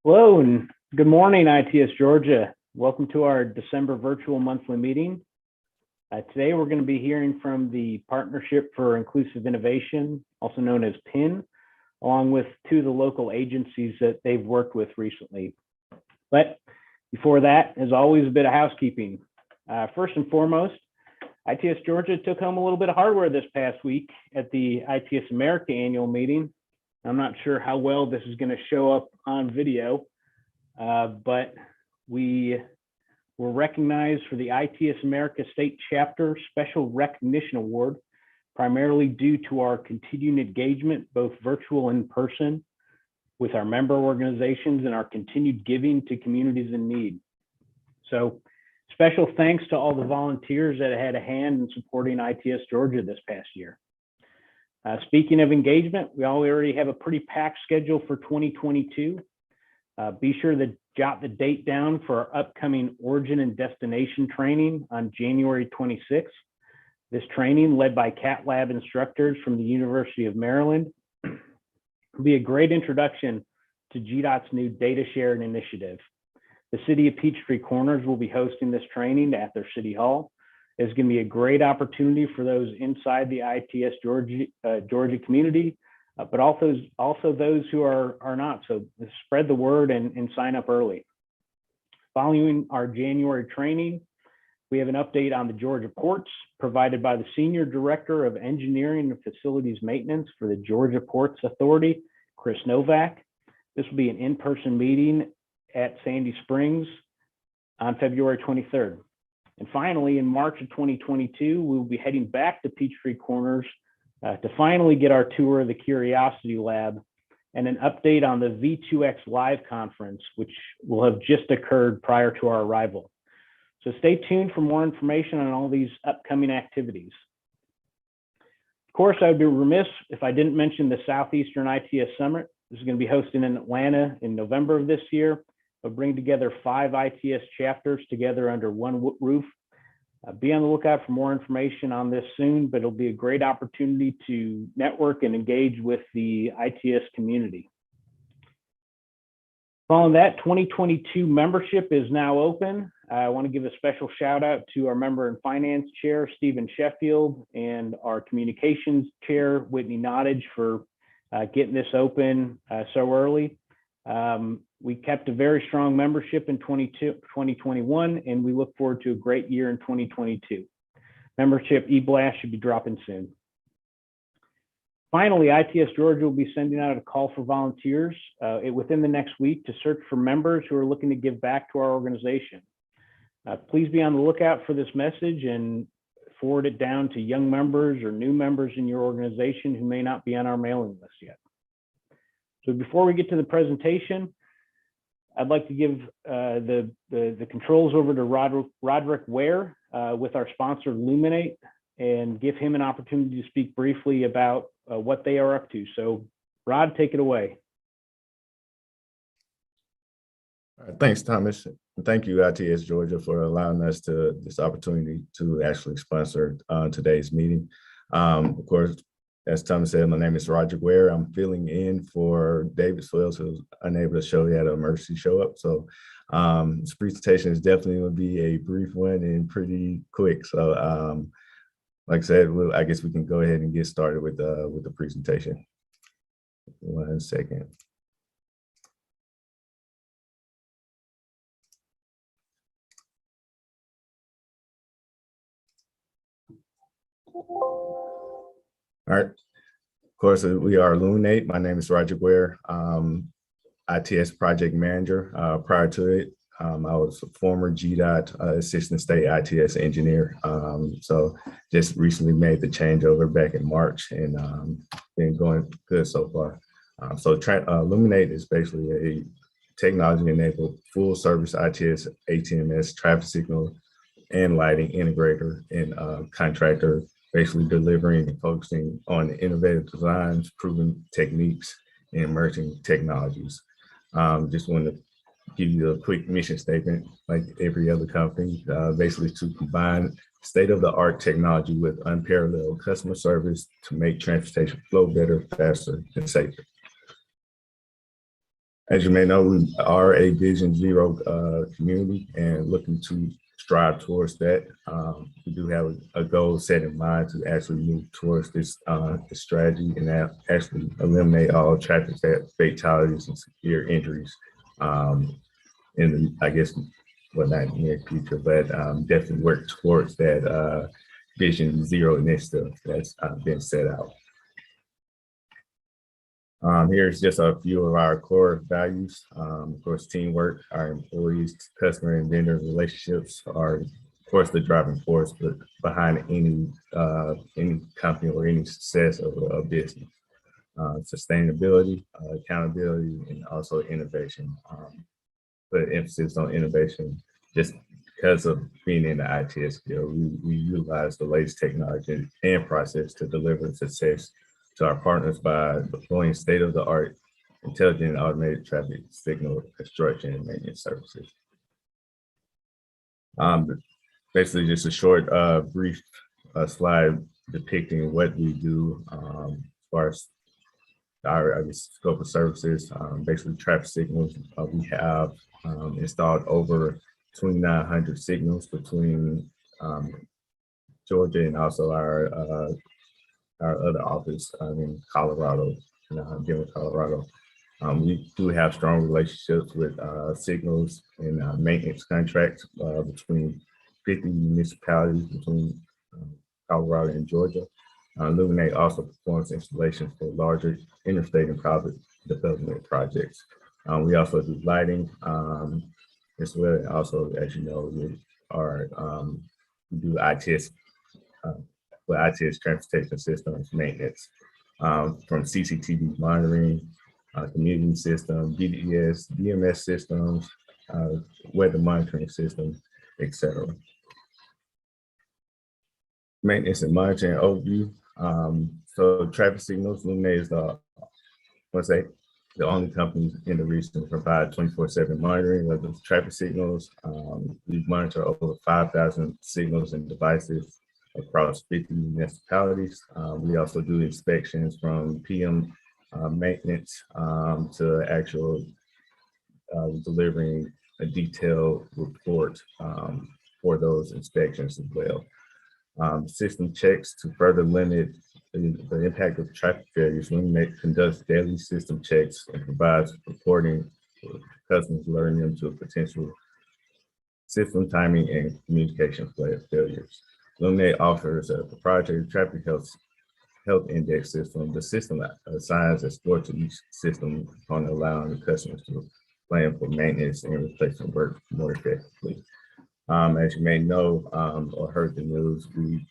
Hello and good morning, ITS Georgia. Welcome to our December virtual monthly meeting. Today we're going to be hearing from the Partnership for Inclusive Innovation, also known as PIN, along with two of the local agencies that they've worked with recently. But before that, as always, a bit of housekeeping. First and foremost, ITS Georgia took home a little bit of hardware this past week at the ITS America annual meeting. I'm not sure how well this is going to show up on video, but we were recognized for the ITS America State Chapter Special Recognition Award, primarily due to our continued engagement, both virtual and in person, with our member organizations and our continued giving to communities in need. So special thanks to all the volunteers that had a hand in supporting ITS Georgia this past year. Speaking of engagement, we already have a pretty packed schedule for 2022. Be sure to jot the date down for our upcoming Origin and Destination training on January 26th. This training, led by CAT Lab instructors from the University of Maryland, will be a great introduction to GDOT's new data sharing initiative. The City of Peachtree Corners will be hosting this training at their City Hall. It's going to be a great opportunity for those inside the ITS Georgia community, but also those who are not. So spread the word and sign up early. Following our January training, we have an update on the Georgia ports provided by the Senior Director of Engineering and Facilities Maintenance for the Georgia Ports Authority, Chris Novak. This will be an in-person meeting at Sandy Springs on February 23rd. And finally, in March of 2022, we will be heading back to Peachtree Corners to finally get our tour of the Curiosity Lab and an update on the V2X Live conference, which will have just occurred prior to our arrival. So stay tuned for more information on all these upcoming activities. Of course, I would be remiss if I didn't mention the Southeastern ITS Summit. This is going to be hosted in Atlanta in November of this year. We'll bring together 5 ITS chapters together under one roof. Be on the lookout for more information on this soon, but it'll be a great opportunity to network and engage with the ITS community. Following that, 2022 membership is now open. I want to give a special shout out to our member and finance chair, Stephen Sheffield, and our communications chair, Whitney Nottage, for getting this open so early. We kept a very strong membership in 2021, and we look forward to a great year in 2022. Membership e-blast should be dropping soon. Finally, ITS Georgia will be sending out a call for volunteers within the next week to search for members who are looking to give back to our organization. Please be on the lookout for this message and forward it down to young members or new members in your organization who may not be on our mailing list yet. So before we get to the presentation, I'd like to give the controls over to Roderick Ware with our sponsor Luminate and give him an opportunity to speak briefly about what they are up to. So Rod, take it away. All right, thanks, Thomas. And thank you, ITS Georgia, for allowing us this opportunity to actually sponsor today's meeting. Of course, as Thomas said, my name is Roger Ware. I'm filling in for David Swells, who's unable to show. He had an emergency show up. So this presentation is definitely going to be a brief one and pretty quick. So like I said, I guess we can go ahead and get started with the presentation. 1 second. All right. Of course, we are Illuminate. My name is Roger Ware, ITS project manager. Prior to it, I was a former GDOT assistant state ITS engineer. So just recently made the changeover back in March and been going good so far. So Illuminate is basically a technology-enabled full-service ITS ATMS traffic signal and lighting integrator and contractor, basically delivering and focusing on innovative designs, proven techniques, and emerging technologies. Just want to give you a quick mission statement, like every other company, basically to combine state-of-the-art technology with unparalleled customer service to make transportation flow better, faster, and safer. As you may know, we are a Vision Zero community and looking to strive towards that. We do have a goal set in mind to actually move towards this strategy and actually eliminate all traffic fatalities and severe injuries in the, I guess, well, not in the near future, but definitely work towards that Vision Zero initiative that's been set out. Here's just a few of our core values. Of course, teamwork, our employees, customer and vendor relationships are, of course, the driving force behind any company or any success of a business. Sustainability, accountability, and also innovation. Put emphasis on innovation just because of being in the ITSGA. We utilize the latest technology and process to deliver success to our partners by deploying state-of-the-art intelligent automated traffic signal construction and maintenance services. Basically just a short, brief slide depicting what we do as far as our scope of services. Basically traffic signals. We have installed over 2,900 signals between Georgia and also our other office in Colorado, in Denver, Colorado. We do have strong relationships with signals and maintenance contracts between 50 municipalities between Colorado and Georgia. Luminate also performs installations for larger interstate and private development projects. We also do lighting as well. And also, as you know, we do ITS transportation systems maintenance from CCTV monitoring, community system, DDS, DMS systems, weather monitoring systems, etc. Maintenance and monitoring overview. So traffic signals, Luminate is the only company in the region to provide 24/7 monitoring of the traffic signals. We monitor over 5,000 signals and devices across 50 municipalities. We also do inspections from PM maintenance to actual delivering a detailed report for those inspections as well. System checks to further limit the impact of traffic failures. Luminate conducts daily system checks and provides reporting for customers, alerting them to potential system timing and communication failures. Luminate offers a proprietary traffic health index system. The system assigns a score to each system on allowing the customers to plan for maintenance and replacement work more effectively. As you may know or heard the news, we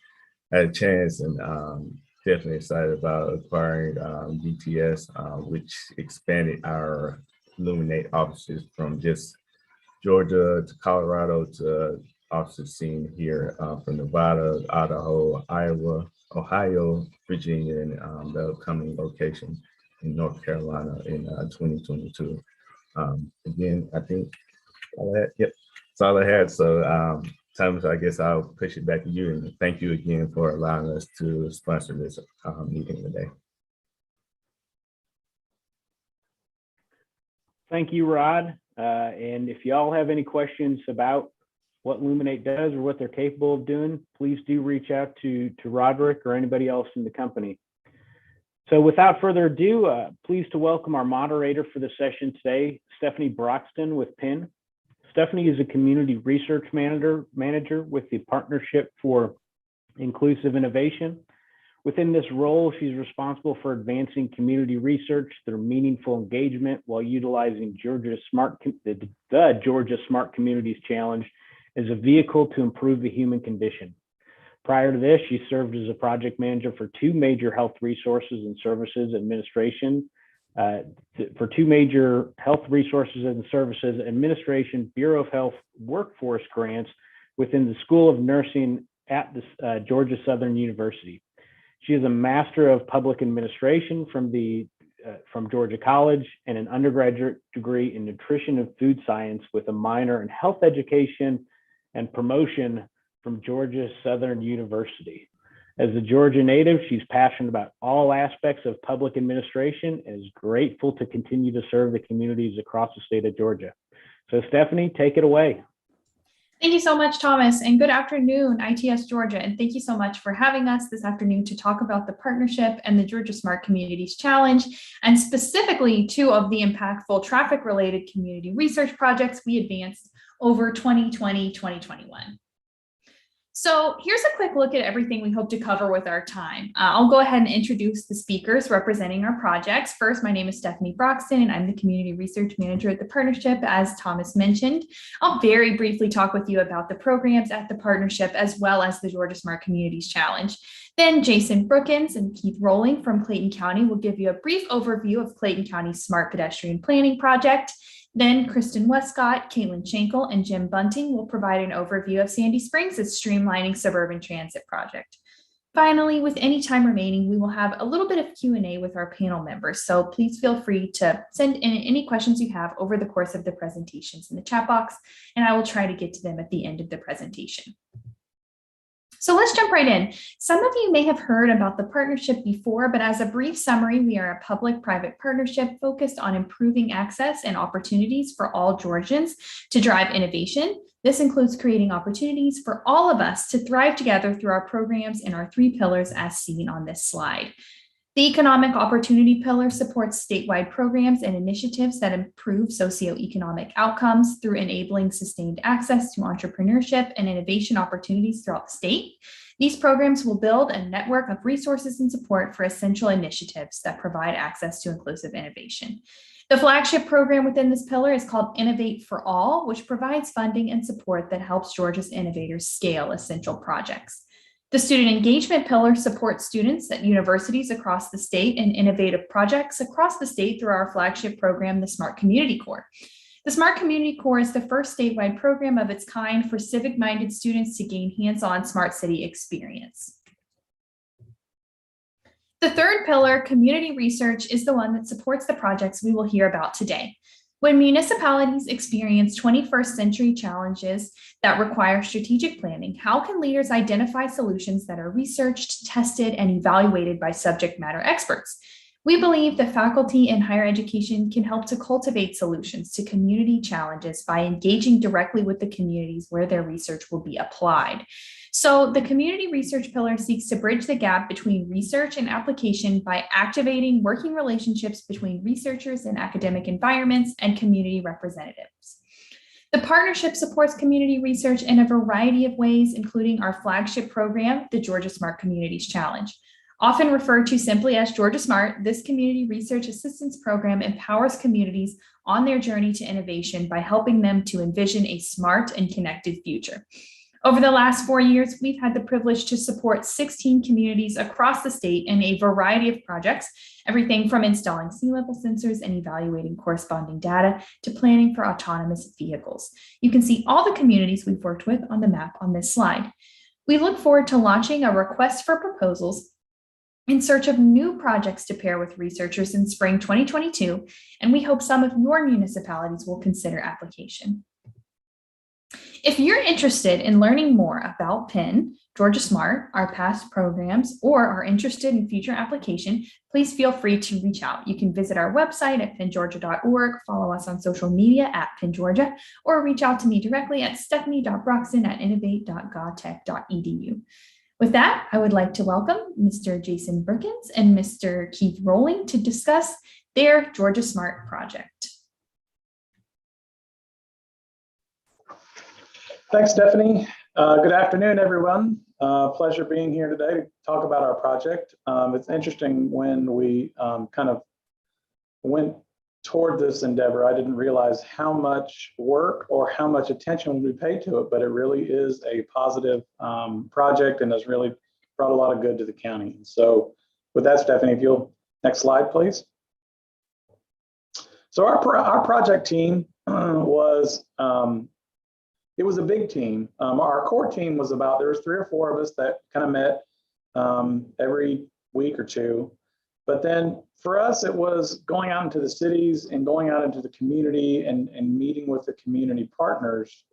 had a chance and definitely excited about acquiring BTS, which expanded our Luminate offices from just Georgia to Colorado to offices seen here from Nevada, Idaho, Iowa, Ohio, Virginia, and the upcoming location in North Carolina in 2022. Again, I think that's all I had. So Thomas, I guess I'll push it back to you, and thank you again for allowing us to sponsor this meeting today. Thank you, Rod. And if y'all have any questions about what Luminate does or what they're capable of doing, please do reach out to Roderick or anybody else in the company. So without further ado, pleased to welcome our moderator for the session today, Stephanie Broxton with PIN. Stephanie is a community research manager with the Partnership for Inclusive Innovation. Within this role, she's responsible for advancing community research through meaningful engagement while utilizing the Georgia Smart Communities Challenge as a vehicle to improve the human condition. Prior to this, she served as a project manager for two major health resources and services administration Bureau of Health workforce grants within the School of Nursing at the Georgia Southern University. She is a Master of Public Administration from Georgia College and an undergraduate degree in Nutrition and Food Science with a minor in Health Education and Promotion from Georgia Southern University. As a Georgia native, she's passionate about all aspects of public administration and is grateful to continue to serve the communities across the state of Georgia. So Stephanie, take it away. Thank you so much, Thomas, and good afternoon, ITS Georgia. And thank you so much for having us this afternoon to talk about the partnership and the Georgia Smart Communities Challenge, and specifically 2 of the impactful traffic-related community research projects we advanced over 2020-2021. So here's a quick look at everything we hope to cover with our time. I'll go ahead and introduce the speakers representing our projects. First, my name is Stephanie Broxton, and I'm the Community Research Manager at the Partnership, as Thomas mentioned. I'll very briefly talk with you about the programs at the Partnership, as well as the Georgia Smart Communities Challenge. Then Jason Brookins and Keith Rowling from Clayton County will give you a brief overview of Clayton County's Smart Pedestrian Planning project. Then Kristen Wescott, Caitlin Schenkel, and Jim Bunting will provide an overview of Sandy Springs' streamlining suburban transit project. Finally, with any time remaining, we will have a little bit of Q&A with our panel members. So please feel free to send in any questions you have over the course of the presentations in the chat box, and I will try to get to them at the end of the presentation. So let's jump right in. Some of you may have heard about the partnership before, but as a brief summary, we are a public-private partnership focused on improving access and opportunities for all Georgians to drive innovation. This includes creating opportunities for all of us to thrive together through our programs and our 3 pillars as seen on this slide. The economic opportunity pillar supports statewide programs and initiatives that improve socioeconomic outcomes through enabling sustained access to entrepreneurship and innovation opportunities throughout the state. These programs will build a network of resources and support for essential initiatives that provide access to inclusive innovation. The flagship program within this pillar is called Innovate for All, which provides funding and support that helps Georgia's innovators scale essential projects. The student engagement pillar supports students at universities across the state and innovative projects across the state through our flagship program, the Smart Community Corps. The Smart Community Corps is the first statewide program of its kind for civic-minded students to gain hands-on smart city experience. The third pillar, community research, is the one that supports the projects we will hear about today. When municipalities experience 21st century challenges that require strategic planning, how can leaders identify solutions that are researched, tested, and evaluated by subject matter experts? We believe that faculty in higher education can help to cultivate solutions to community challenges by engaging directly with the communities where their research will be applied. So the community research pillar seeks to bridge the gap between research and application by activating working relationships between researchers in academic environments and community representatives. The partnership supports community research in a variety of ways, including our flagship program, the Georgia Smart Communities Challenge. Often referred to simply as Georgia Smart, this community research assistance program empowers communities on their journey to innovation by helping them to envision a smart and connected future. Over the last 4 years, we've had the privilege to support 16 communities across the state in a variety of projects, everything from installing sea level sensors and evaluating corresponding data to planning for autonomous vehicles. You can see all the communities we've worked with on the map on this slide. We look forward to launching a request for proposals in search of new projects to pair with researchers in spring 2022, and we hope some of your municipalities will consider application. If you're interested in learning more about PEN, Georgia Smart, our past programs, or are interested in future application, please feel free to reach out. You can visit our website at pengeorgia.org, follow us on social media at PenGeorgia, or reach out to me directly at stephanie.broxton@innovate.govtech.edu. With that, I would like to welcome Mr. Jason Brookins and Mr. Keith Rowling to discuss their Georgia Smart project. Thanks, Stephanie. Good afternoon, everyone. Pleasure being here today to talk about our project. It's interesting when we kind of went toward this endeavor, I didn't realize how much work or how much attention we paid to it, but it really is a positive project and has really brought a lot of good to the county. So with that, Stephanie, if you'll, next slide, please. So our project team was, it was a big team. Our core team was about, there was 3 or 4 of us that kind of met every week or two. But then for us, it was going out into the cities and going out into the community and meeting with the community partners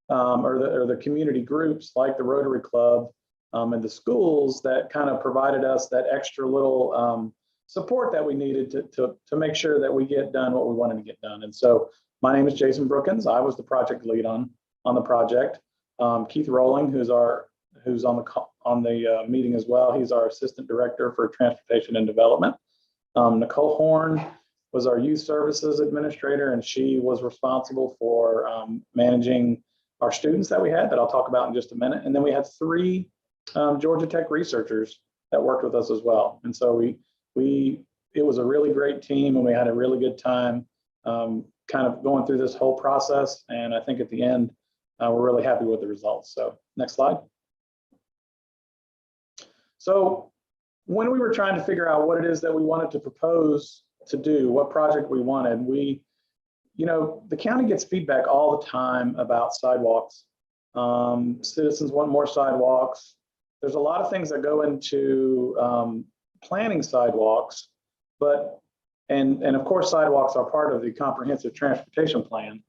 or the community groups like the Rotary Club and the schools that kind of provided us that extra little support that we needed to make sure that we get done what we wanted to get done. And so my name is Jason Brookins. I was the project lead on the project. Keith Rowling, who's on the meeting as well. He's our assistant director for transportation and development. Nicole Horn was our youth services administrator, and she was responsible for managing our students that we had that I'll talk about in just a minute. And then we had 3 Georgia Tech researchers that worked with us as well. And so it was a really great team, and we had a really good time kind of going through this whole process. And I think at the end, we're really happy with the results. So next slide. So when we were trying to figure out what it is that we wanted to propose to do, what project we wanted, the county gets feedback all the time about sidewalks. Citizens want more sidewalks. There's a lot of things that go into planning sidewalks, and of course sidewalks are part of the comprehensive transportation plan.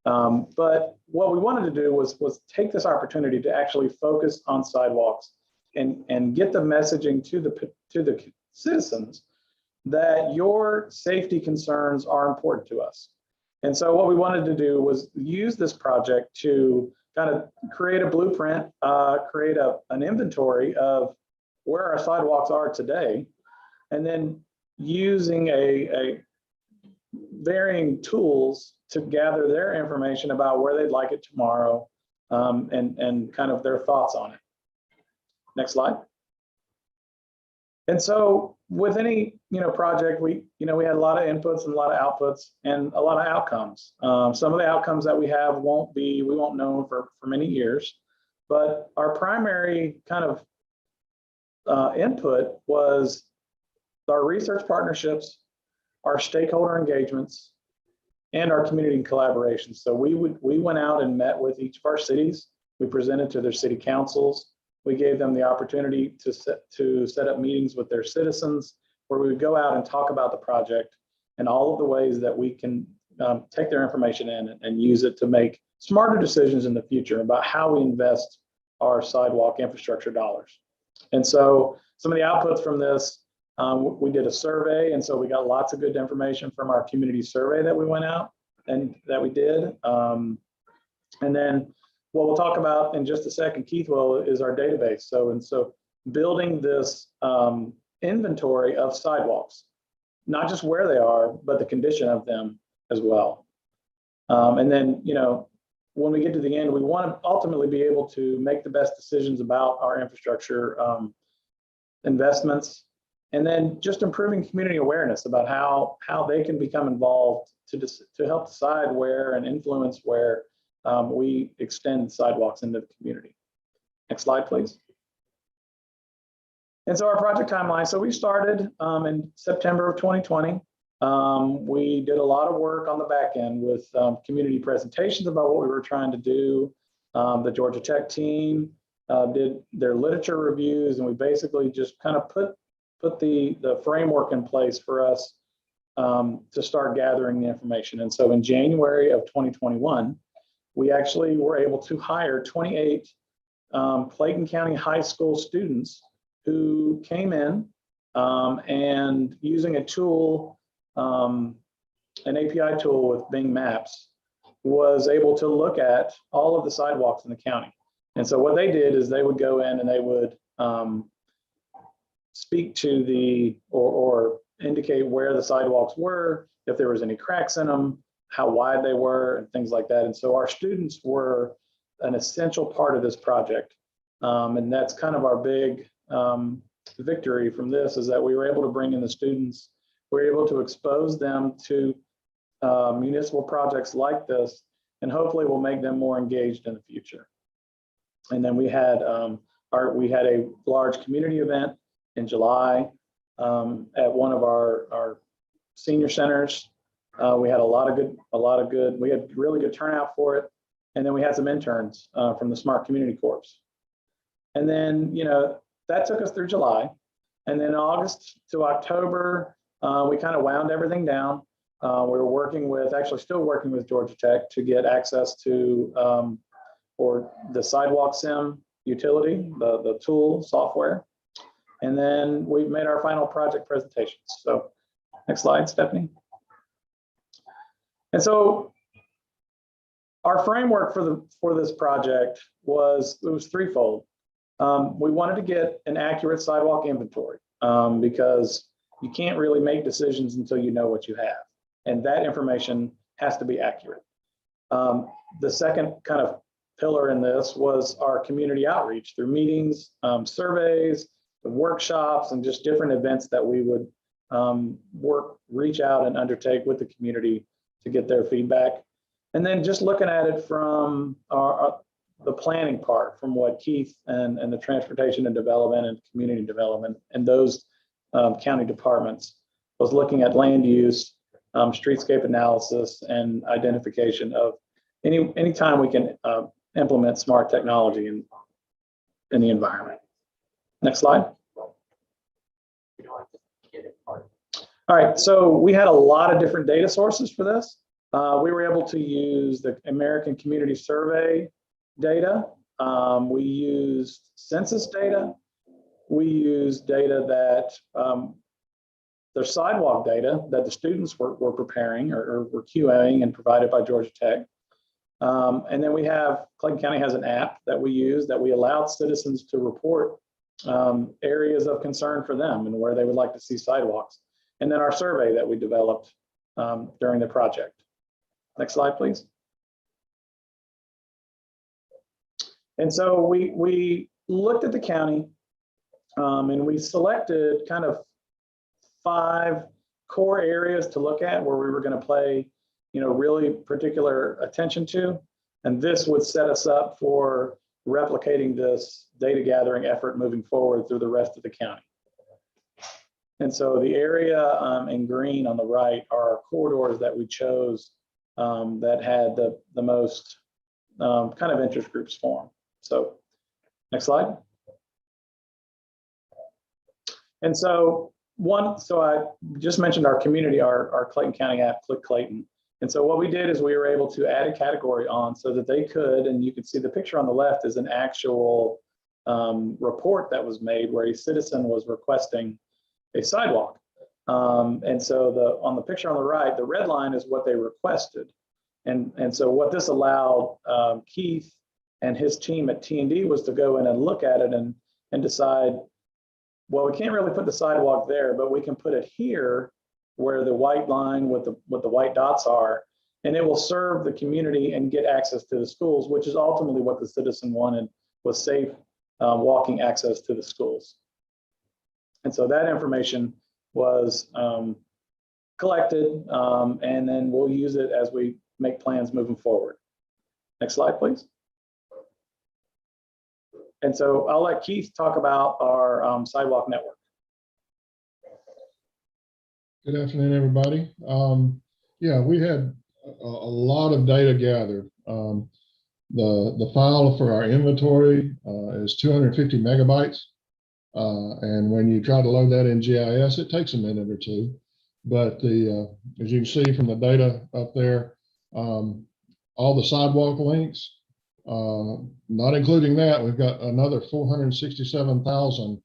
But what we wanted to do was take this opportunity to actually focus on sidewalks and get the messaging to the citizens that your safety concerns are important to us. And so what we wanted to do was use this project to kind of create a blueprint, create an inventory of where our sidewalks are today, and then using a varying tools to gather their information about where they'd like it tomorrow, and kind of their thoughts on it. Next slide. And so with any project, we had a lot of inputs and a lot of outputs and a lot of outcomes. Some of the outcomes that we have we won't know for many years, but our primary kind of input was our research partnerships, our stakeholder engagements, and our community collaborations. So we went out and met with each of our cities. We presented to their city councils. We gave them the opportunity to set up meetings with their citizens, where we would go out and talk about the project and all of the ways that we can take their information in and use it to make smarter decisions in the future about how we invest our sidewalk infrastructure dollars. And so some of the outputs from this, we did a survey, and so we got lots of good information from our community survey that we went out and that we did. And then what we'll talk about in just a second, Keith will, is our database. So building this inventory of sidewalks, not just where they are, but the condition of them as well. And then, when we get to the end, we want to ultimately be able to make the best decisions about our infrastructure investments, and then just improving community awareness about how they can become involved to help decide where and influence where we extend sidewalks into the community. Next slide, please. And so our project timeline. So we started in September of 2020. We did a lot of work on the back end with community presentations about what we were trying to do. The Georgia Tech team did their literature reviews, and we basically just kind of put the framework in place for us to start gathering the information. And so in January of 2021, we actually were able to hire 28 Clayton County high school students who came in and using a tool, an API tool with Bing Maps, was able to look at all of the sidewalks in the county. And so what they did is they would go in and they would speak to or indicate where the sidewalks were, if there was any cracks in them, how wide they were, and things like that. And so our students were an essential part of this project. And that's kind of our big victory from this, is that we were able to bring in the students. We were able to expose them to municipal projects like this, and hopefully we'll make them more engaged in the future. And then we had a large community event in July at one of our senior centers. We had we had really good turnout for it. And then we had some interns from the Smart Community Corps. And then, that took us through July. And then August to October, we kind of wound everything down. We were still working with Georgia Tech to get access to, or the sidewalk sim utility, the tool software. And then we've made our final project presentations. So next slide, Stephanie. And so our framework for this project was threefold. We wanted to get an accurate sidewalk inventory because you can't really make decisions until you know what you have. And that information has to be accurate. The second kind of pillar in this was our community outreach through meetings, surveys, workshops, and just different events that we would reach out and undertake with the community to get their feedback. And then just looking at it from the planning part, from what Keith and the transportation and development and community development and those county departments was looking at land use, streetscape analysis, and identification of any time we can implement smart technology in the environment. Next slide. All right, so we had a lot of different data sources for this. We were able to use the American Community Survey data. We used census data. We used data that their sidewalk data that the students were preparing or were QAing and provided by Georgia Tech. And then we have, Clayton County has an app that we use that we allowed citizens to report areas of concern for them and where they would like to see sidewalks. And then our survey that we developed during the project. Next slide, please. And so we looked at the county and we selected kind of 5 core areas to look at where we were going to play, really particular attention to. And this would set us up for replicating this data gathering effort moving forward through the rest of the county. And so the area in green on the right are corridors that we chose that had the most kind of interest groups form. So next slide. And so I just mentioned our community, our Clayton County app, Click Clayton. And so what we did is we were able to add a category on so that they could, and you can see the picture on the left is an actual report that was made where a citizen was requesting a sidewalk. And so on the picture on the right, the red line is what they requested. And so what this allowed Keith and his team at T&D was to go in and look at it and decide, well, we can't really put the sidewalk there, but we can put it here where the white line with the white dots are, and it will serve the community and get access to the schools, which is ultimately what the citizen wanted, was safe walking access to the schools. And so that information was collected, and then we'll use it as we make plans moving forward. Next slide, please. And so I'll let Keith talk about our sidewalk network. Good afternoon, everybody. Yeah, we had a lot of data gathered. The file for our inventory is 250 megabytes. And when you try to load that in GIS, it takes a minute or two. But as you can see from the data up there, all the sidewalk links, not including that, we've got another 467,000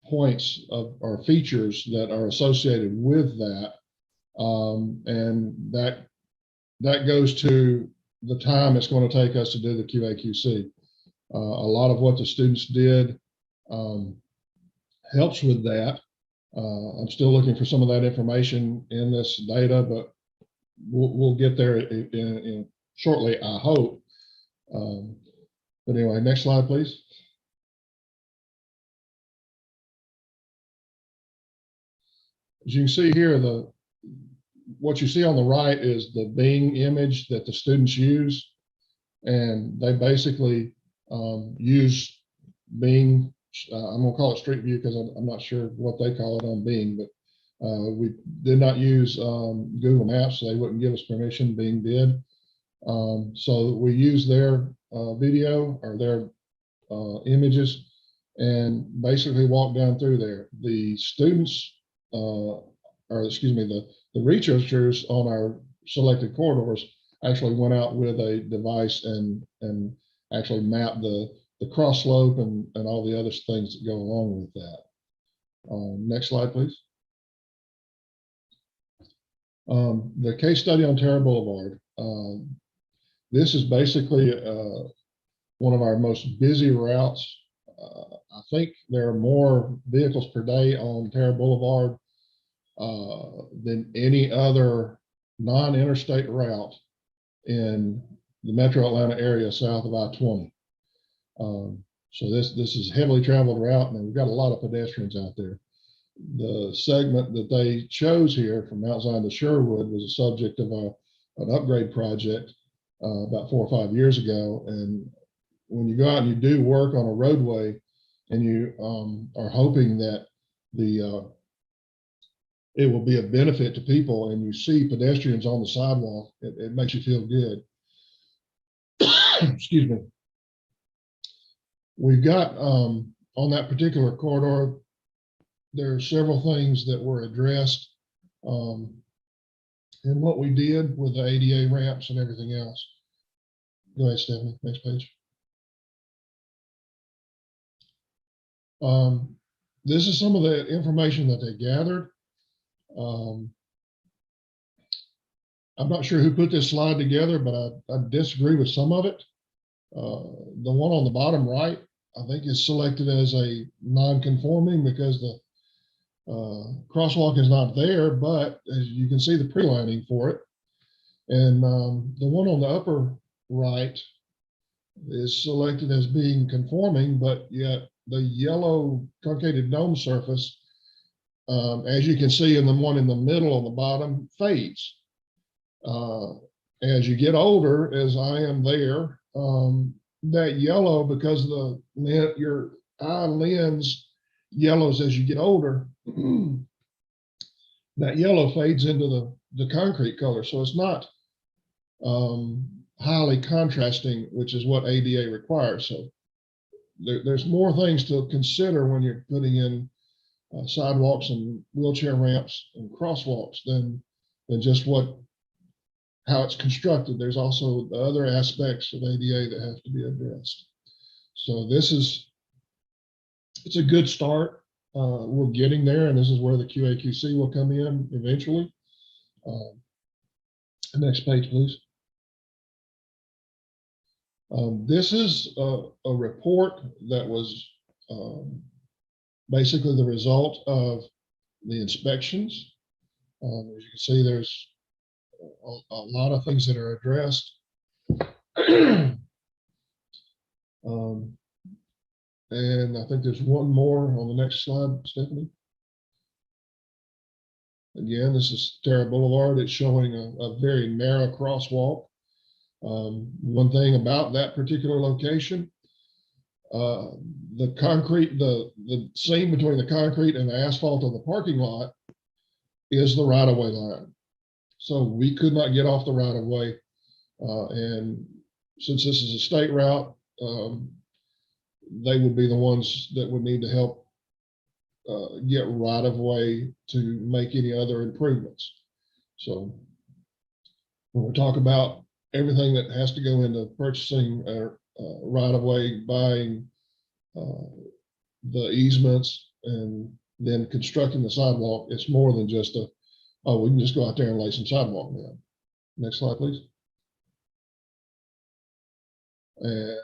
points or features that are associated with that. And that goes to the time it's going to take us to do the QA/QC. A lot of what the students did helps with that. I'm still looking for some of that information in this data, but we'll get there in shortly, I hope. But anyway, next slide, please. As you can see here, what you see on the right is the Bing image that the students use, and they basically use Bing. I'm going to call it Street View because I'm not sure what they call it on Bing, but we did not use Google Maps, so they wouldn't give us permission. Bing did. So we used their video or their images and basically walked down through there. The students, the researchers on our selected corridors actually went out with a device and actually mapped the the cross slope and all the other things that go along with that. Next slide, please. The case study on Terra Boulevard. This is basically one of our most busy routes. I think there are more vehicles per day on Terra Boulevard than any other non-interstate route in the Metro Atlanta area south of I-20. So this is a heavily traveled route, and we've got a lot of pedestrians out there. The segment that they chose here from Mount Zion to Sherwood was a subject of an upgrade project about 4 or 5 years ago. And when you go out and you do work on a roadway and you are hoping that it will be a benefit to people, and you see pedestrians on the sidewalk, it makes you feel good. Excuse me. We've got on that particular corridor, there are several things that were addressed in what we did with the ADA ramps and everything else. Go ahead, Stephanie, next page. This is some of the information that they gathered. I'm not sure who put this slide together, but I disagree with some of it. The one on the bottom right, I think is selected as a non-conforming because the crosswalk is not there, but as you can see the pre-lining for it. And the one on the upper right is selected as being conforming, but yet the yellow truncated dome surface, as you can see in the one in the middle on the bottom, fades. As you get older, as I am there, that yellow, because your eye lens yellows as you get older, that yellow fades into the concrete color. So it's not highly contrasting, which is what ADA requires. So there's more things to consider when you're putting in sidewalks and wheelchair ramps and crosswalks than just how it's constructed. There's also the other aspects of ADA that have to be addressed. So it's a good start. We're getting there, and this is where the QA/QC will come in eventually. Next page, please. This is a report that was basically the result of the inspections. As you can see, there's a lot of things that are addressed. And I think there's one more on the next slide, Stephanie. Again, this is Terra Boulevard. It's showing a very narrow crosswalk. One thing about that particular location, the concrete, the seam between the concrete and the asphalt of the parking lot is the right-of-way line. So we could not get off the right-of-way. And since this is a state route, they would be the ones that would need to help get right-of-way to make any other improvements. So when we talk about everything that has to go into purchasing right-of-way, buying the easements, and then constructing the sidewalk, it's more than just oh, we can just go out there and lay some sidewalk down. Next slide, please. And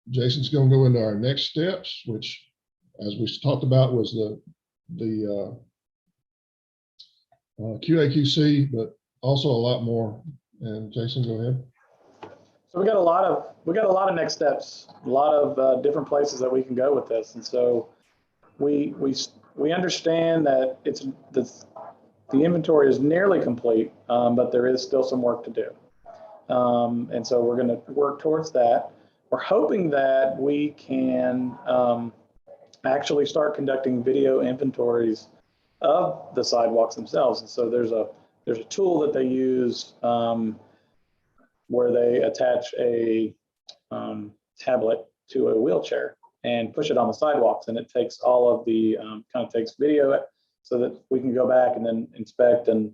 Jason's going to go into our next steps, which, as we talked about, was the QA/QC, but also a lot more. And Jason, go ahead. So we got a lot of next steps, a lot of different places that we can go with this, and so we understand that the inventory is nearly complete, but there is still some work to do, and so we're going to work towards that. We're hoping that we can actually start conducting video inventories of the sidewalks themselves, and so there's a tool that they use where they attach a tablet to a wheelchair and push it on the sidewalks, and it takes all of the kind of takes video so that we can go back and then inspect and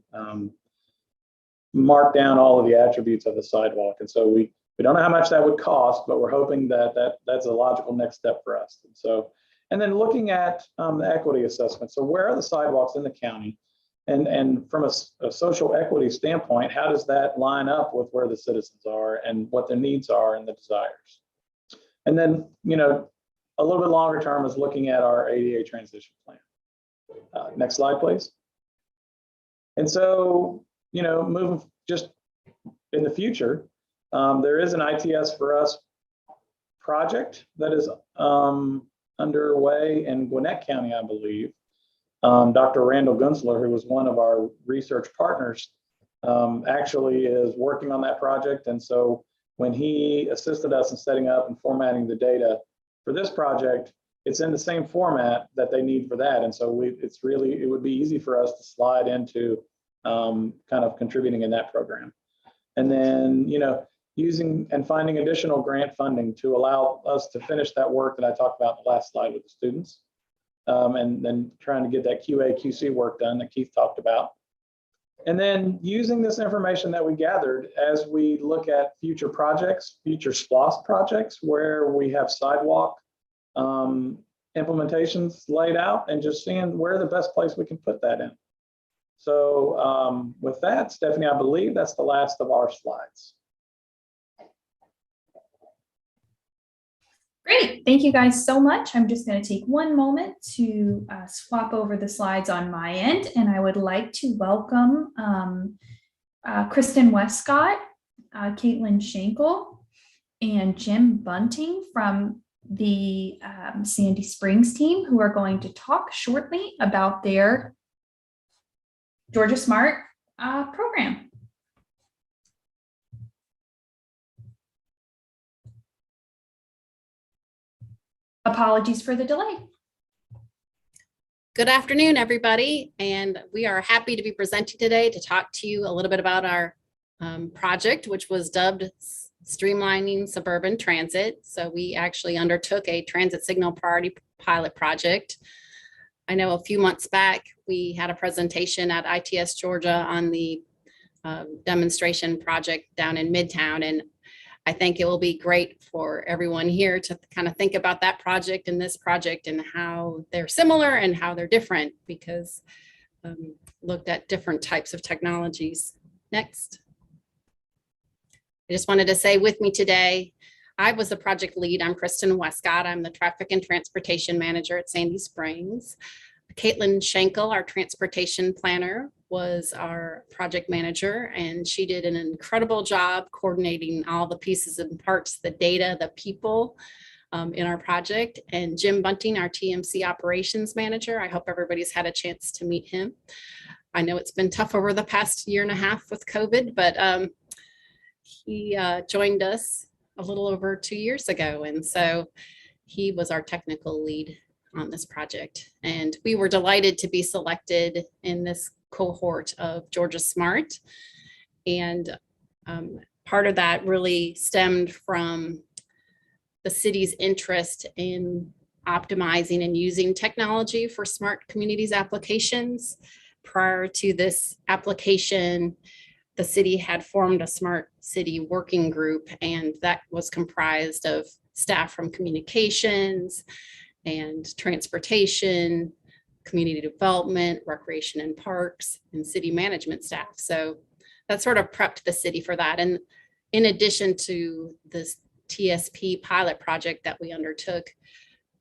mark down all of the attributes of the sidewalk. And so we We don't know how much that would cost, but we're hoping that that's a logical next step for us. And then looking at the equity assessment. So where are the sidewalks in the county? And from a social equity standpoint, how does that line up with where the citizens are and what their needs are and the desires? And then, a little bit longer term is looking at our ADA transition plan. Next slide, please. And so, moving just in the future, there is an ITS for Us project that is underway in Gwinnett County, I believe. Dr. Randall Gunsler, who was one of our research partners, actually is working on that project. And so when he assisted us in setting up and formatting the data for this project, it's in the same format that they need for that. And so it would be easy for us to slide into kind of contributing in that program. And then, using and finding additional grant funding to allow us to finish that work that I talked about in the last slide with the students. And then trying to get that QA, QC work done that Keith talked about. And then using this information that we gathered as we look at future projects, future SPLOST projects, where we have sidewalk implementations laid out and just seeing where the best place we can put that in. So with that, Stephanie, I believe that's the last of our slides. Great, thank you guys so much. I'm just going to take one moment to swap over the slides on my end, and I would like to welcome Kristen Wescott, Caitlin Schenkel, and Jim Bunting from the Sandy Springs team, who are going to talk shortly about their Georgia Smart program. Apologies for the delay. Good afternoon, everybody, and we are happy to be presenting today to talk to you a little bit about our project, which was dubbed Streamlining Suburban Transit. So we actually undertook a transit signal priority pilot project. I know a few months back, we had a presentation at ITS Georgia on the demonstration project down in Midtown, and I think it will be great for everyone here to kind of think about that project and this project and how they're similar and how they're different, because looked at different types of technologies. Next. I just wanted to say with me today, I was the project lead. I'm Kristen Wescott. I'm the traffic and transportation manager at Sandy Springs. Caitlin Schenkel, our transportation planner, was our project manager, and she did an incredible job coordinating all the pieces and parts, the data, the people in our project. And Jim Bunting, our TMC operations manager. I hope everybody's had a chance to meet him. I know it's been tough over the past year and a half with COVID, but he joined us a little over 2 years ago. And so he was our technical lead on this project. And we were delighted to be selected in this cohort of Georgia Smart. And part of that really stemmed from the city's interest in optimizing and using technology for smart communities applications. Prior to this application, the city had formed a smart city working group, and that was comprised of staff from communications and transportation, community development, recreation and parks, and city management staff. So that sort of prepped the city for that. And in addition to this TSP pilot project that we undertook,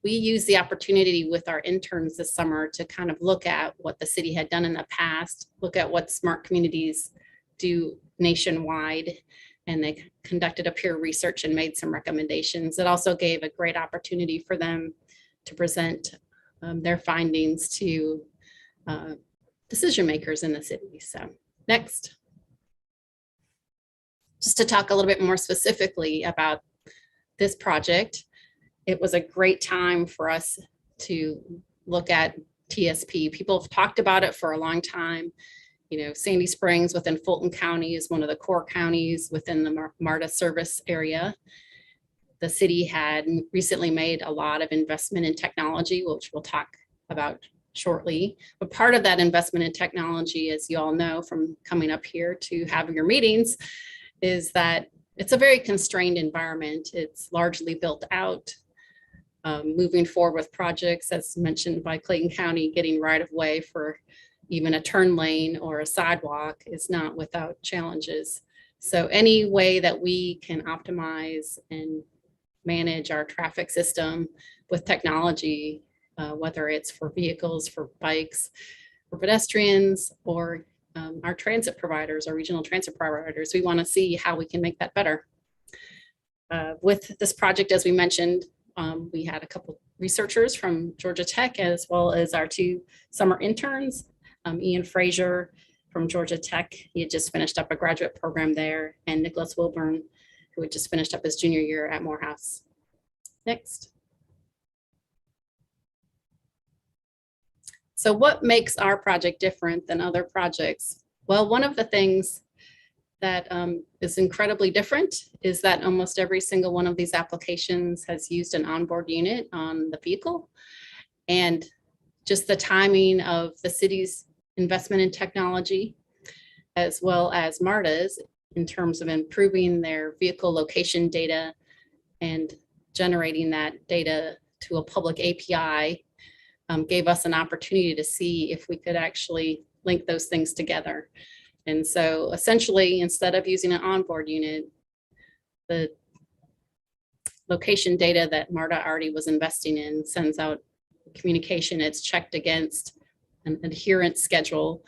we used the opportunity with our interns this summer to kind of look at what the city had done in the past, look at what smart communities do nationwide, and they conducted a peer research and made some recommendations. It also gave a great opportunity for them to present their findings to decision makers in the city. So next, just to talk a little bit more specifically about this project, it was a great time for us to look at TSP. People have talked about it for a long time. You know, Sandy Springs within Fulton County is one of the core counties within the MARTA service area. The city had recently made a lot of investment in technology, which we'll talk about shortly. But part of that investment in technology, as you all know from coming up here to have your meetings, is that it's a very constrained environment. It's largely built out. Moving forward with projects, as mentioned by Clayton County, getting right of way for even a turn lane or a sidewalk is not without challenges. So any way that we can optimize and manage our traffic system with technology, whether it's for vehicles, for bikes, for pedestrians, or our transit providers, our regional transit providers, we want to see how we can make that better. With this project, as we mentioned, we had a couple researchers from Georgia Tech, as well as our 2 summer interns, Ian Frazier from Georgia Tech. He had just finished up a graduate program there, and Nicholas Wilburn, who had just finished up his junior year at Morehouse. Next. So what makes our project different than other projects? Well, one of the things that is incredibly different is that almost every single one of these applications has used an onboard unit on the vehicle. And just the timing of the city's investment in technology, as well as MARTA's, in terms of improving their vehicle location data and generating that data to a public API, gave us an opportunity to see if we could actually link those things together. And so essentially, instead of using an onboard unit, the location data that MARTA already was investing in sends out communication. It's checked against an adherence schedule.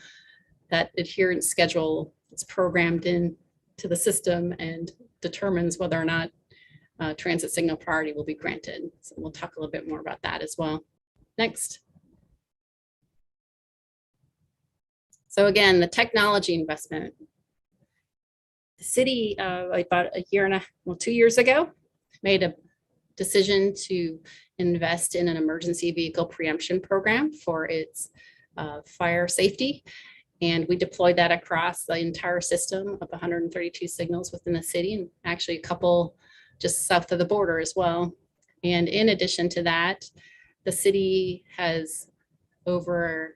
That adherence schedule is programmed into the system and determines whether or not transit signal priority will be granted. So we'll talk a little bit more about that as well. Next. So again, the technology investment. The city, about a year and 2 years ago, made a decision to invest in an emergency vehicle preemption program for its fire safety. And we deployed that across the entire system of 132 signals within the city, and actually a couple just south of the border as well. And in addition to that, the city has over,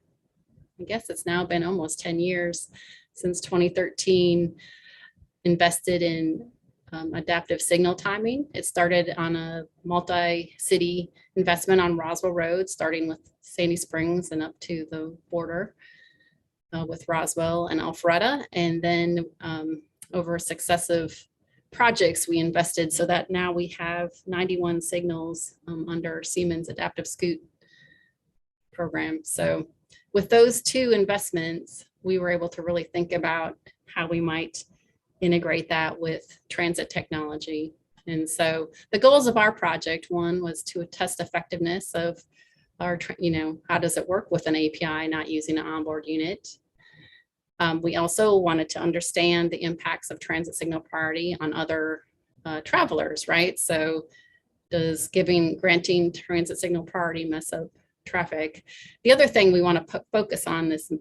I guess it's now been almost 10 years since 2013, invested in adaptive signal timing. It started on a multi-city investment on Roswell Road, starting with Sandy Springs and up to the border with Roswell and Alpharetta. And then over successive projects, we invested so that now we have 91 signals under Siemens Adaptive Scoot program. So with those 2 investments, we were able to really think about how we might integrate that with transit technology. And so the goals of our project, one was to test effectiveness of our, how does it work with an API, not using an onboard unit. We also wanted to understand the impacts of transit signal priority on other travelers, right? So does granting transit signal priority mess up traffic? The other thing we want to focus on, this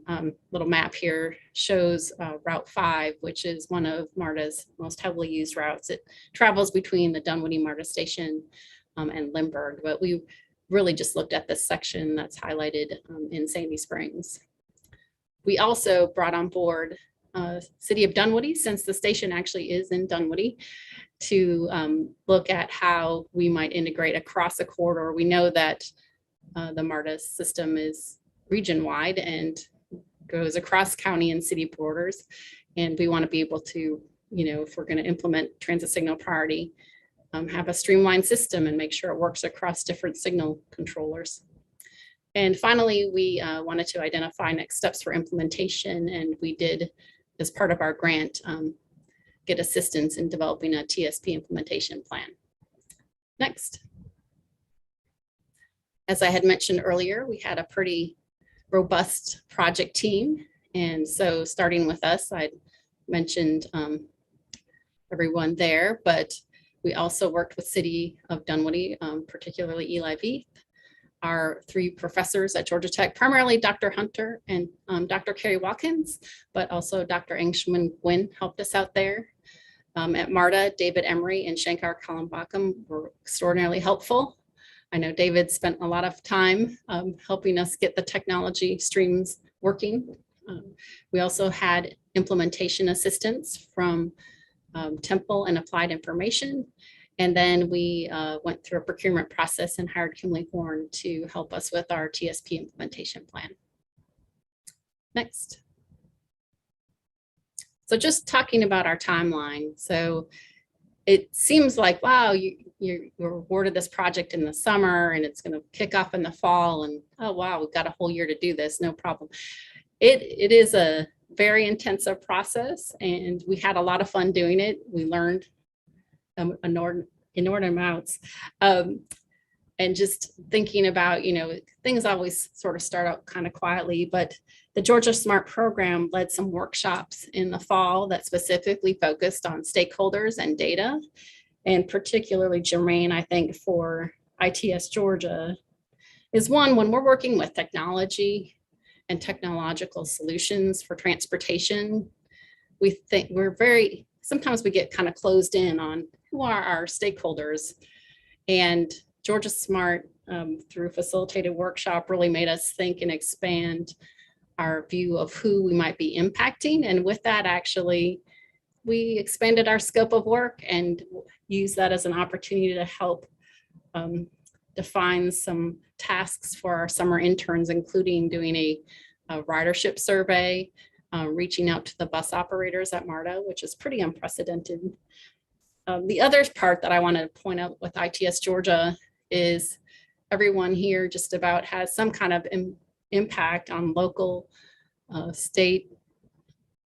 little map here shows Route 5, which is one of MARTA's most heavily used routes. It travels between the Dunwoody MARTA station and Lindbergh, but we really just looked at this section that's highlighted in Sandy Springs. We also brought on board City of Dunwoody, since the station actually is in Dunwoody, to look at how we might integrate across a corridor. We know that the MARTA system is region-wide and goes across county and city borders. And we want to be able to, if we're going to implement transit signal priority, have a streamlined system and make sure it works across different signal controllers. And finally, we wanted to identify next steps for implementation. And we did, as part of our grant, get assistance in developing a TSP implementation plan. Next. As I had mentioned earlier, we had a pretty robust project team. And so starting with us, I mentioned everyone there, but we also worked with City of Dunwoody, particularly Eli Veith, our 3 professors at Georgia Tech, primarily Dr. Hunter and Dr. Carrie Watkins, but also Dr. Engshman Gwynn helped us out there. At MARTA, David Emery and Shankar Kalambakam were extraordinarily helpful. I know David spent a lot of time helping us get the technology streams working. We also had implementation assistance from Temple and Applied Information. And then we went through a procurement process and hired Kimley Horn to help us with our TSP implementation plan. Next. So just talking about our timeline. So it seems like, wow, you're awarded this project in the summer and it's going to kick off in the fall. And oh, wow, we've got a whole year to do this. No problem. It is a very intensive process and we had a lot of fun doing it. We learned inordinate amounts. And just thinking about, things always sort of start out kind of quietly, but the Georgia Smart program led some workshops in the fall that specifically focused on stakeholders and data, and particularly germane, I think, for ITS Georgia is one, when we're working with technology and technological solutions for transportation, we think sometimes we get kind of closed in on who are our stakeholders. And Georgia Smart, through facilitated workshop, really made us think and expand our view of who we might be impacting. And with that, actually, we expanded our scope of work and used that as an opportunity to help define some tasks for our summer interns, including doing a ridership survey, reaching out to the bus operators at MARTA, which is pretty unprecedented. The other part that I want to point out with ITS Georgia is everyone here just about has some kind of impact on local, state,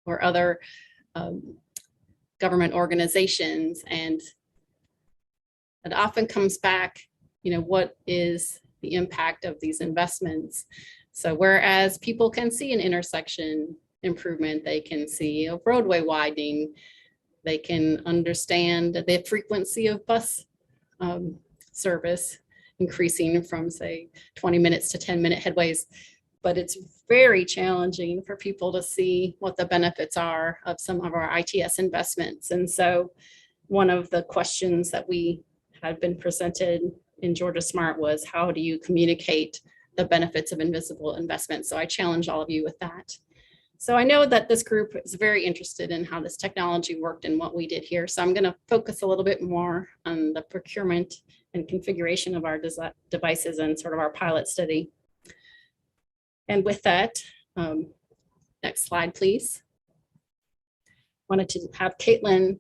or other government organizations. And it often comes back, what is the impact of these investments? So whereas people can see an intersection improvement, they can see a roadway widening, they can understand the frequency of bus service increasing from, say, 20 minutes to 10-minute headways. But it's very challenging for people to see what the benefits are of some of our ITS investments. And so one of the questions that we had been presented in Georgia Smart was, how do you communicate the benefits of invisible investments? So I challenge all of you with that. So I know that this group is very interested in how this technology worked and what we did here. So I'm going to focus a little bit more on the procurement and configuration of our devices and sort of our pilot study. And with that, next slide, please. Wanted to have Caitlin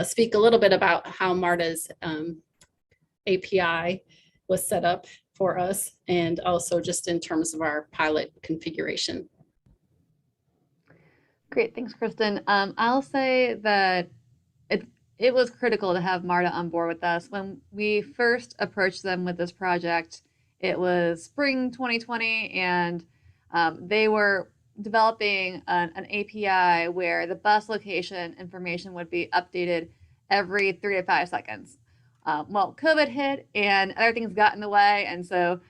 speak a little bit about how MARTA's API was set up for us, and also just in terms of our pilot configuration. Great, thanks, Kristen. I'll say that it was critical to have MARTA on board with us. When we first approached them with this project, it was spring 2020, and they were developing an API where the bus location information would be updated every 3 to 5 seconds. Well, COVID hit and other things got in the way, and so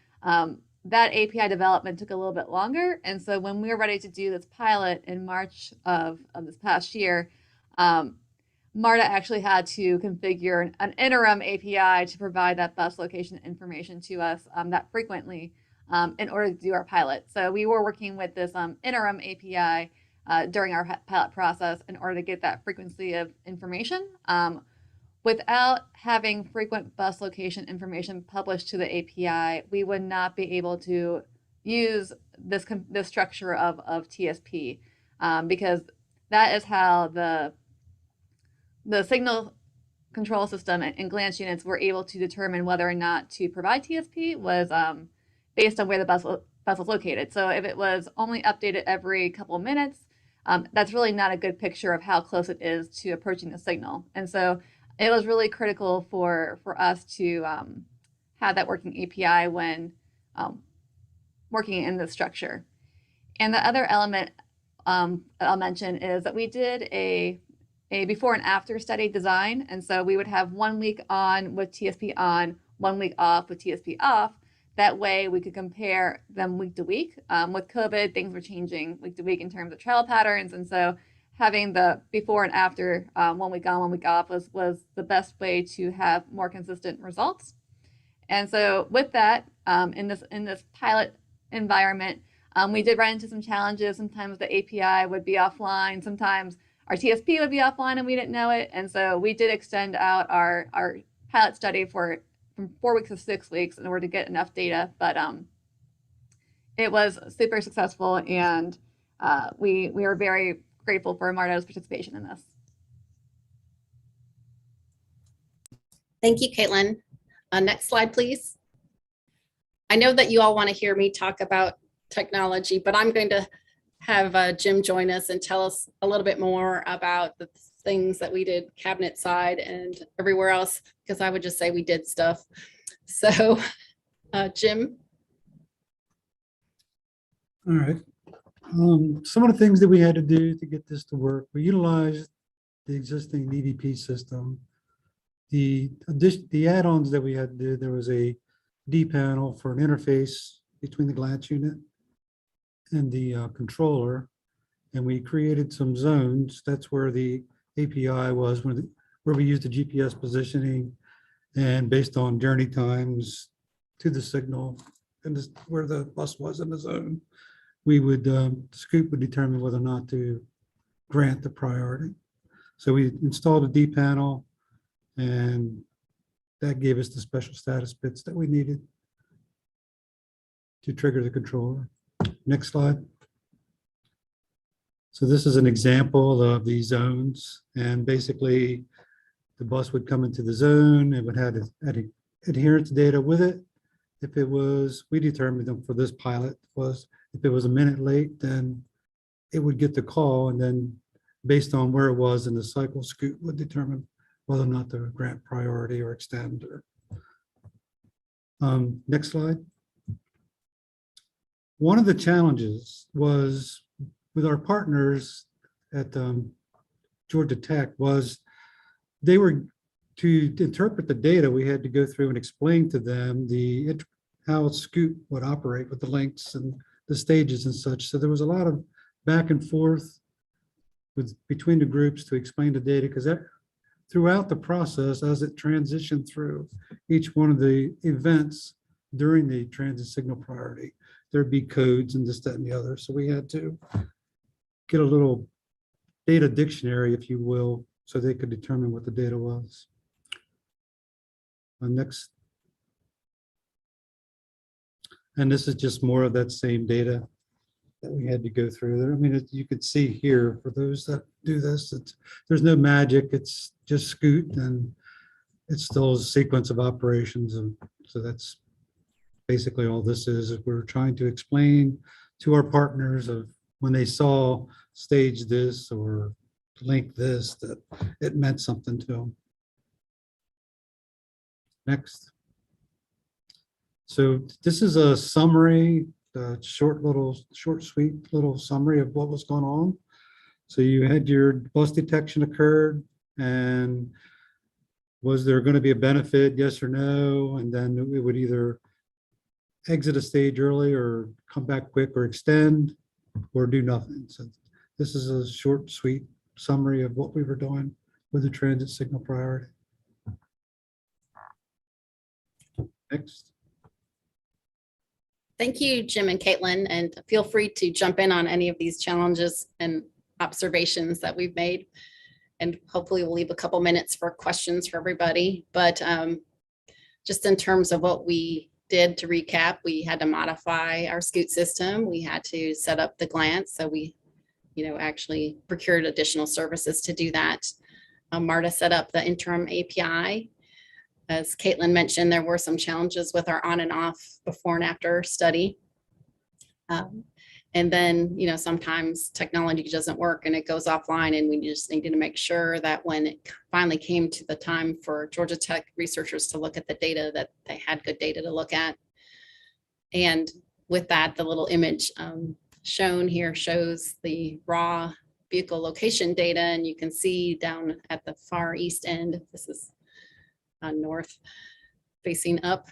that API development took a little bit longer. And so when we were ready to do this pilot in March of this past year, MARTA actually had to configure an interim API to provide that bus location information to us that frequently in order to do our pilot. So we were working with this interim API during our pilot process in order to get that frequency of information. Without having frequent bus location information published to the API, we would not be able to use this structure of TSP because that is how the signal control system and glance units were able to determine whether or not to provide TSP was based on where the bus was located. So if it was only updated every couple of minutes, that's really not a good picture of how close it is to approaching the signal. And so it was really critical for us to have that working API when working in this structure. And the other element I'll mention is that we did a before and after study design. And so we would have 1 week on with TSP on, 1 week off with TSP off. That way we could compare them week to week. With COVID, things were changing week to week in terms of travel patterns. And so having the before and after 1 week on, 1 week off was the best way to have more consistent results. And so with that, in this pilot environment, we did run into some challenges. Sometimes the API would be offline. Sometimes our TSP would be offline and we didn't know it. And so we did extend out our pilot study from 4 weeks to 6 weeks in order to get enough data. But it was super successful, and we are very grateful for MARTA's participation in this. Thank you, Caitlin. Next slide, please. I know that you all want to hear me talk about technology, but I'm going to have Jim join us and tell us a little bit more about the things that we did cabinet side and everywhere else, because I would just say we did stuff. So Jim. All right. Some of the things that we had to do to get this to work, we utilized the existing EVP system. The add-ons that we had to do, there was a D panel for an interface between the glance unit and the controller, and we created some zones. That's where the API was, where we used the GPS positioning, and based on journey times to the signal and where the bus was in the zone, we would Scoop would determine whether or not to grant the priority. So we installed a D panel, and that gave us the special status bits that we needed to trigger the controller. Next slide. So this is an example of the zones, and basically the bus would come into the zone. It would have adherence data with it. If it was, we determined them for this pilot was, if it was a minute late, then it would get the call, and then based on where it was in the cycle, Scoop would determine whether or not to grant priority or extend. Next slide. One of the challenges was with our partners at Georgia Tech was they were to interpret the data. We had to go through and explain to them how Scoop would operate with the links and the stages and such. So there was a lot of back and forth between the groups to explain the data, because throughout the process, as it transitioned through each one of the events during the transit signal priority, there'd be codes and this, that, and the other. So we had to get a little data dictionary, if you will, so they could determine what the data was. Next. And this is just more of that same data that we had to go through there. I mean, you could see here for those that do this, there's no magic. It's just Scoot, and it's still a sequence of operations. And so that's basically all this is we're trying to explain to our partners of when they saw stage this or link this, that it meant something to them. Next. So this is a summary, short, sweet little summary of what was going on. So you had your bus detection occurred, and was there going to be a benefit, yes or no? And then it would either exit a stage early or come back quick or extend or do nothing. So this is a short, sweet summary of what we were doing with the transit signal priority. Next. Thank you, Jim and Caitlin, and feel free to jump in on any of these challenges and observations that we've made. And hopefully we'll leave a couple minutes for questions for everybody. But just in terms of what we did to recap, we had to modify our Scoot system. We had to set up the glance. So we, actually procured additional services to do that. MARTA set up the interim API. As Caitlin mentioned, there were some challenges with our on and off before and after study. And then, sometimes technology doesn't work and it goes offline, and we just needed to make sure that when it finally came to the time for Georgia Tech researchers to look at the data, that they had good data to look at. And with that, the little image shown here shows the raw vehicle location data, and you can see down at the far east end, this is north facing up,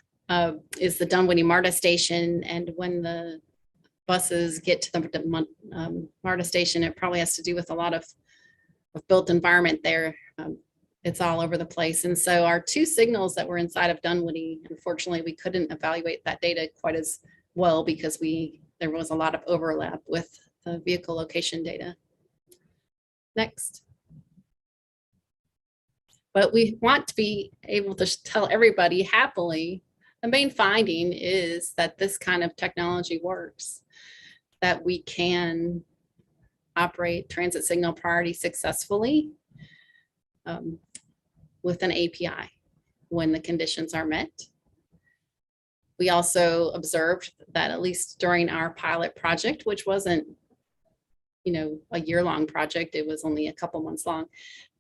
is the Dunwoody MARTA station. And when the buses get to the MARTA station, it probably has to do with a lot of built environment there. It's all over the place. And so our two signals that were inside of Dunwoody, unfortunately, we couldn't evaluate that data quite as well because there was a lot of overlap with the vehicle location data. Next. But we want to be able to tell everybody happily, the main finding is that this kind of technology works, that we can operate transit signal priority successfully with an API when the conditions are met. We also observed that at least during our pilot project, which wasn't, a year-long project, it was only a couple months long,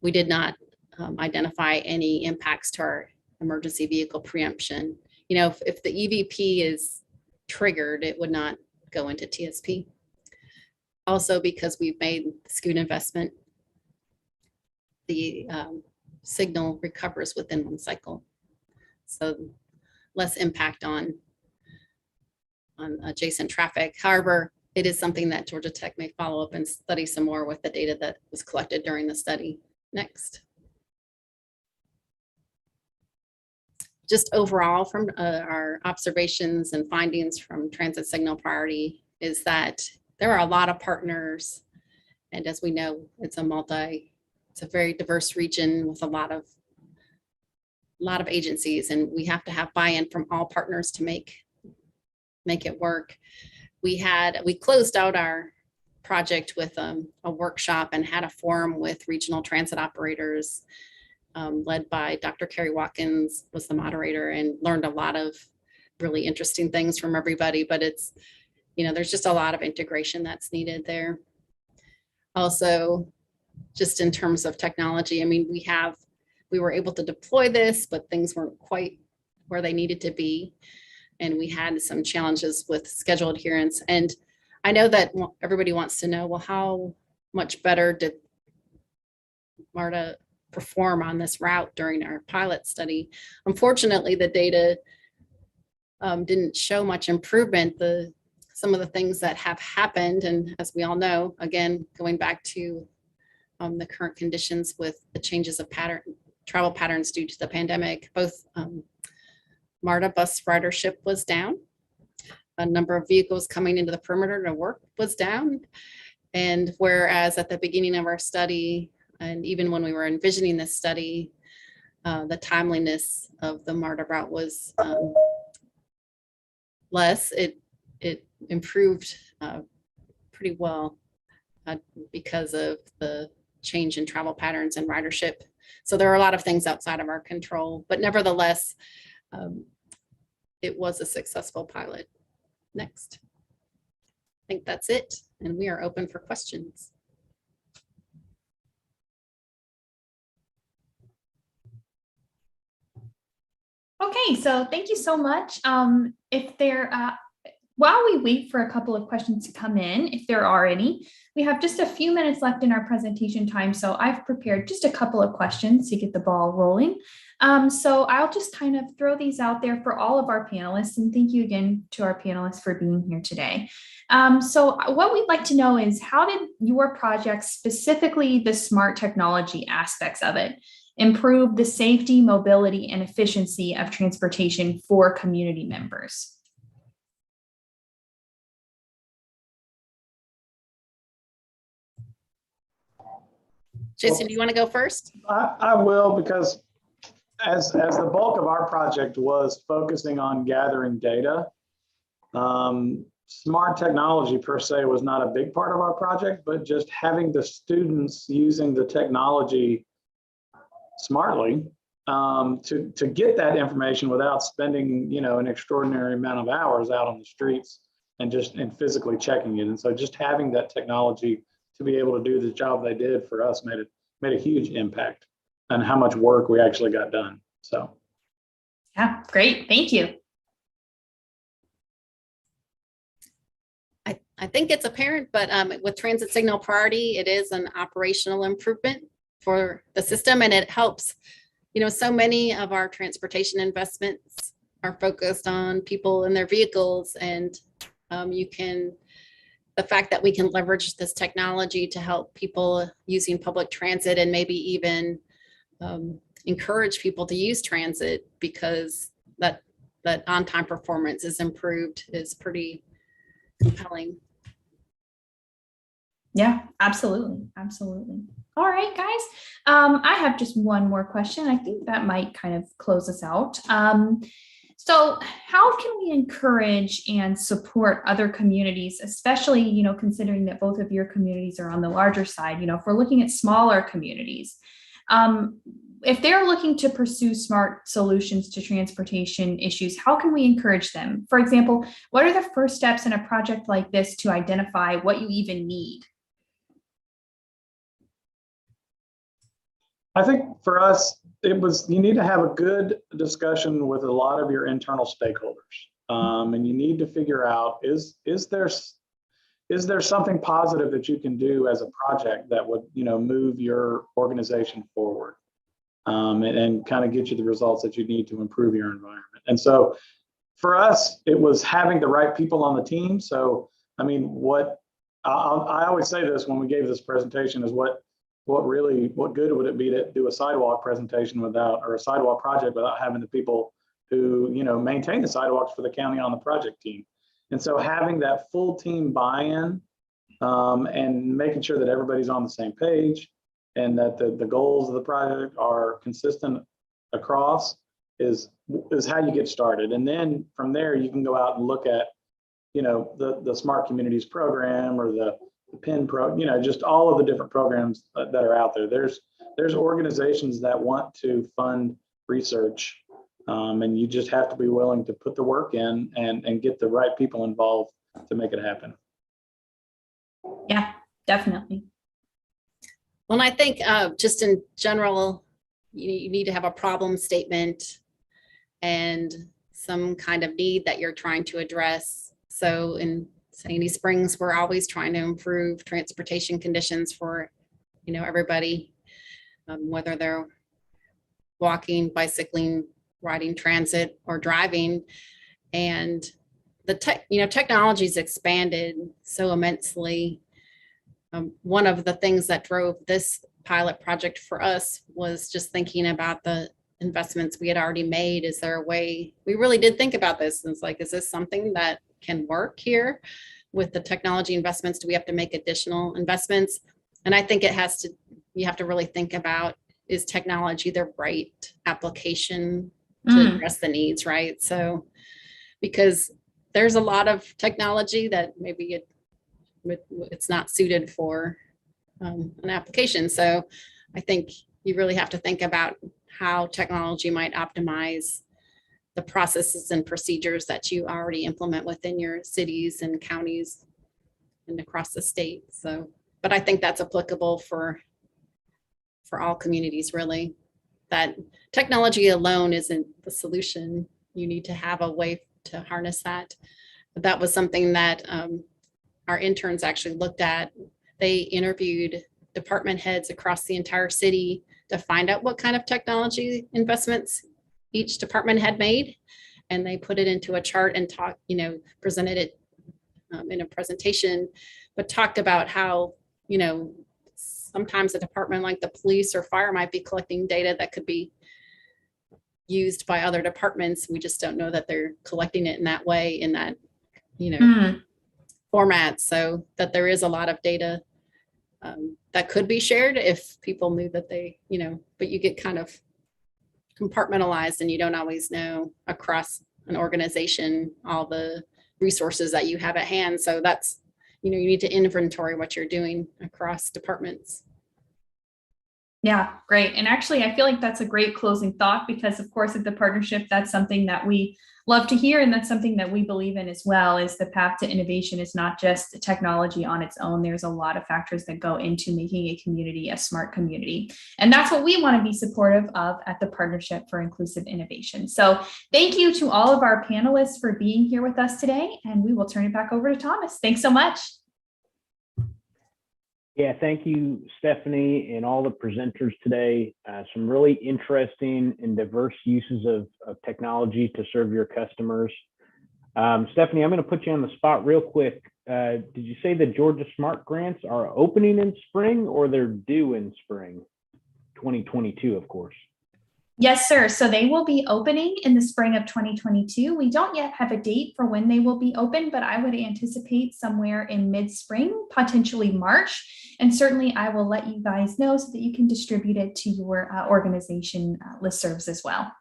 we did not identify any impacts to our emergency vehicle preemption. If the EVP is triggered, it would not go into TSP. Also, because we've made scoot investment, the signal recovers within 1 cycle. So less impact on adjacent traffic. However, it is something that Georgia Tech may follow up and study some more with the data that was collected during the study. Next. Just overall from our observations and findings from transit signal priority is that there are a lot of partners. And as we know, it's a very diverse region with a lot of agencies, and we have to have buy-in from all partners to make it work. We closed out our project with a workshop and had a forum with regional transit operators led by Dr. Carrie Watkins was the moderator, and learned a lot of really interesting things from everybody, but it's, there's just a lot of integration that's needed there. Also, just in terms of technology, we were able to deploy this, but things weren't quite where they needed to be. And we had some challenges with schedule adherence. And I know that everybody wants to know, well, how much better did MARTA perform on this route during our pilot study? Unfortunately, the data didn't show much improvement. Some of the things that have happened, and as we all know, again, going back to the current conditions with the changes of travel patterns due to the pandemic, both MARTA bus ridership was down. A number of vehicles coming into the perimeter to work was down. And whereas at the beginning of our study, and even when we were envisioning this study, the timeliness of the MARTA route was less, it improved pretty well because of the change in travel patterns and ridership. So there are a lot of things outside of our control, but nevertheless, it was a successful pilot. Next. I think that's it, and we are open for questions. Okay, so thank you so much. While we wait for a couple of questions to come in, if there are any, we have just a few minutes left in our presentation time. So I've prepared just a couple of questions to get the ball rolling. So I'll just kind of throw these out there for all of our panelists. And thank you again to our panelists for being here today. So what we'd like to know is, how did your project, specifically the smart technology aspects of it, improve the safety, mobility, and efficiency of transportation for community members? Jason, do you want to go first? I will, because as the bulk of our project was focusing on gathering data, smart technology per se was not a big part of our project, but just having the students using the technology smartly to get that information without spending, an extraordinary amount of hours out on the streets and physically checking it. And so just having that technology to be able to do the job they did for us made a huge impact on how much work we actually got done. So. Yeah, great. Thank you. I think it's apparent, but with transit signal priority, it is an operational improvement for the system, and it helps. So many of our transportation investments are focused on people in their vehicles, and the fact that we can leverage this technology to help people using public transit, and maybe even encourage people to use transit because that on-time performance is improved, is pretty compelling. Yeah, absolutely. Absolutely. All right, guys. I have just one more question. I think that might kind of close us out. So how can we encourage and support other communities, especially, considering that both of your communities are on the larger side, if we're looking at smaller communities, if they're looking to pursue smart solutions to transportation issues, how can we encourage them? For example, what are the first steps in a project like this to identify what you even need? I think for us, you need to have a good discussion with a lot of your internal stakeholders. And you need to figure out, is there something positive that you can do as a project that would, move your organization forward, and kind of get you the results that you need to improve your environment. And so for us, it was having the right people on the team. So, I mean, I always say this when we gave this presentation is what good would it be to do a sidewalk presentation or a sidewalk project without having the people who, maintain the sidewalks for the county on the project team. And so having that full team buy-in, and making sure that everybody's on the same page and that the goals of the project are consistent across is how you get started. And then from there, you can go out and look at, the Smart Communities program or the PIN just all of the different programs that are out there. There's organizations that want to fund research, and you just have to be willing to put the work in and get the right people involved to make it happen. Yeah, definitely. Well, I think just in general, you need to have a problem statement and some kind of need that you're trying to address. So in Sandy Springs, we're always trying to improve transportation conditions for, everybody, whether they're walking, bicycling, riding transit, or driving. And the technology's expanded so immensely. One of the things that drove this pilot project for us was just thinking about the investments we had already made. Is there a way, we really did think about this, and it's like, is this something that can work here with the technology investments? Do we have to make additional investments? And I think you have to really think about, is technology the right application to address the needs, right? So, because there's a lot of technology that maybe it's not suited for an application. So I think you really have to think about how technology might optimize the processes and procedures that you already implement within your cities and counties and across the state. So, but I think that's applicable for all communities, really. That technology alone isn't the solution. You need to have a way to harness that. But that was something that our interns actually looked at. They interviewed department heads across the entire city to find out what kind of technology investments each department had made. And they put it into a chart and presented it in a presentation, but talked about how, sometimes a department like the police or fire might be collecting data that could be used by other departments. We just don't know that they're collecting it in that way, in that, format. So that there is a lot of data that could be shared if people knew that they, but you get kind of compartmentalized and you don't always know across an organization all the resources that you have at hand. So that's, you need to inventory what you're doing across departments. Yeah, great. And actually, I feel like that's a great closing thought, because of course, at the partnership, that's something that we love to hear. And that's something that we believe in as well, is the path to innovation is not just technology on its own. There's a lot of factors that go into making a community a smart community. And that's what we want to be supportive of at the Partnership for Inclusive Innovation. So thank you to all of our panelists for being here with us today. And we will turn it back over to Thomas. Thanks so much. Yeah, thank you, Stephanie, and all the presenters today. Some really interesting and diverse uses of technology to serve your customers. Stephanie, I'm going to put you on the spot real quick. Did you say the Georgia Smart Grants are opening in spring, or they're due in spring 2022, of course? Yes, sir. So they will be opening in the spring of 2022. We don't yet have a date for when they will be open, but I would anticipate somewhere in mid-spring, potentially March. And certainly I will let you guys know so that you can distribute it to your organization listservs as well.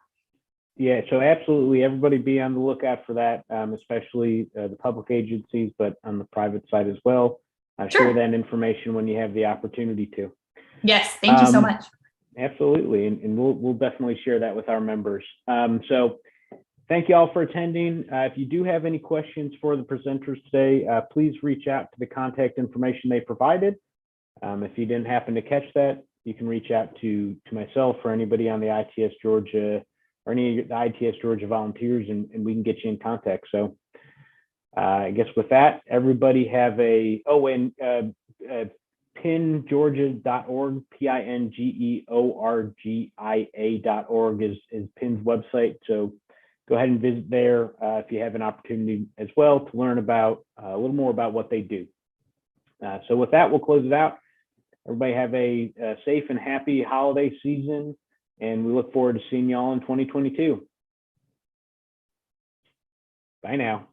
Yeah, so absolutely, everybody be on the lookout for that, especially the public agencies, but on the private side as well. Share that information when you have the opportunity to. Yes, thank you so much. Absolutely, and we'll definitely share that with our members. So thank you all for attending. If you do have any questions for the presenters today, please reach out to the contact information they provided. If you didn't happen to catch that, you can reach out to myself or anybody on the ITS Georgia or any of the ITS Georgia volunteers, and we can get you in contact. So I guess with that, everybody have a, pingeorgia.org, pingeorgia.org is PIN's website. So go ahead and visit there if you have an opportunity as well to learn about a little more about what they do. So with that, we'll close it out. Everybody have a safe and happy holiday season, and we look forward to seeing y'all in 2022. Bye now.